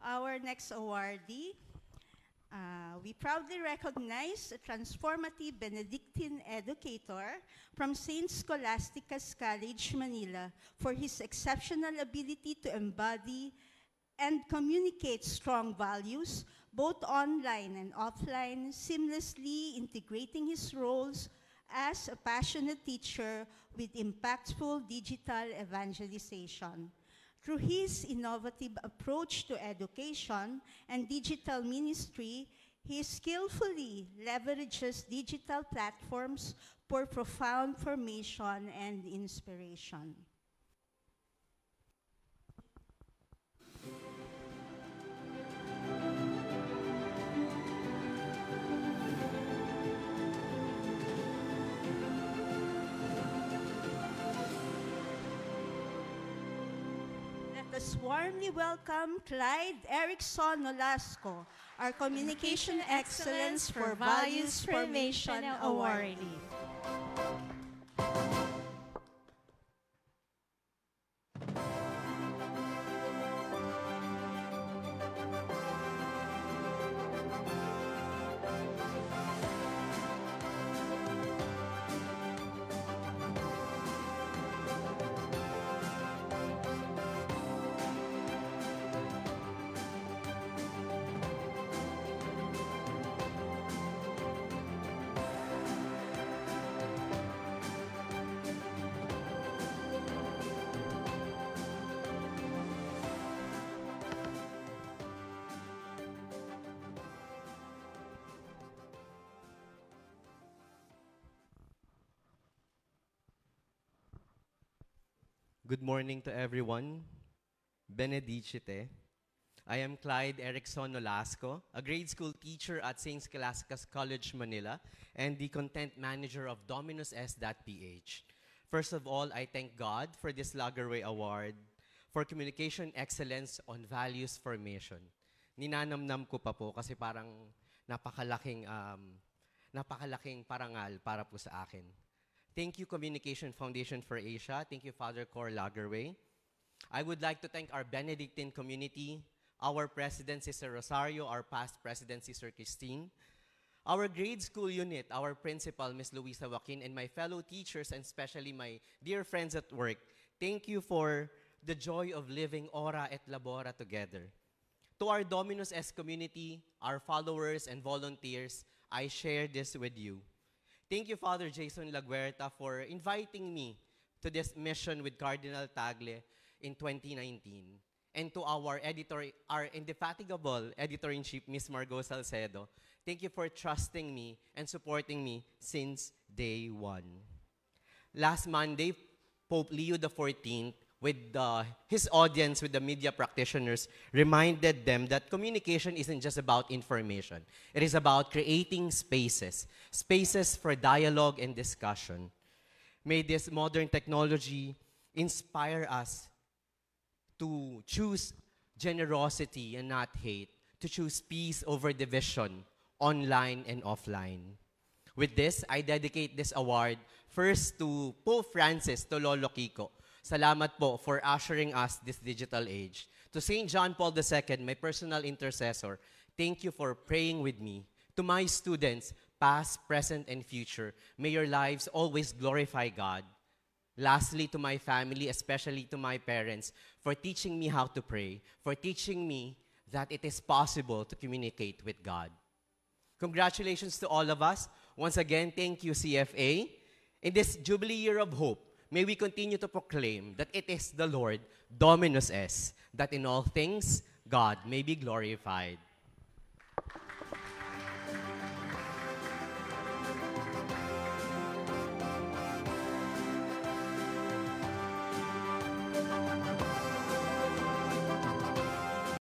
Our next awardee, we proudly recognize a transformative Benedictine educator from St. Scholastica's College, Manila, for his exceptional ability to embody and communicate strong values, both online and offline, seamlessly integrating his roles as a passionate teacher with impactful digital evangelization. Through his innovative approach to education and digital ministry, he skillfully leverages digital platforms for profound formation and inspiration. Let us warmly welcome Clyde Erickson Nolasco, our Communication Excellence for Values Formation Awardee. Good morning to everyone. Benedicite. I am Clyde Erickson Nolasco, a grade school teacher at St. Scholastica's College, Manila, and the content manager of Dominus.ph. First of all, I thank God for this Lagerway Award for Communication Excellence on Values Formation. Ninanamnam ko pa po kasi parang napakalaking parangal para po sa akin. Thank you, Communication Foundation for Asia. Thank you, Father Cor Lagerway. I would like to thank our Benedictine community, our President, Sister Rosario, our past President, Sister Christine, our grade school unit, our principal, Ms. Luisa Joaquin, and my fellow teachers, and especially my dear friends at work. Thank you for the joy of living Ora et Labora together. To our Dominus S community, our followers and volunteers, I share this with you. Thank you, Father Jason Laguerta, for inviting me to this mission with Cardinal Tagle in 2019. And to our indefatigable editor-in-chief, Ms. Margot Salcedo, thank you for trusting me and supporting me since day one. Last Monday, Pope Leo XIV, with his audience, with the media practitioners, reminded them that communication isn't just about information. It is about creating spaces for dialogue and discussion. May this modern technology inspire us to choose generosity and not hate, to choose peace over division, online and offline. With this, I dedicate this award first to Pope Francis, to Lolo Kiko. Salamat po for ushering us this digital age. To St. John Paul II, my personal intercessor, thank you for praying with me. To my students, past, present, and future, may your lives always glorify God. Lastly, to my family, especially to my parents, for teaching me how to pray, for teaching me that it is possible to communicate with God. Congratulations to all of us. Once again, thank you, CFA. In this Jubilee Year of Hope, may we continue to proclaim that it is the Lord, Dominus Es, that in all things, God may be glorified.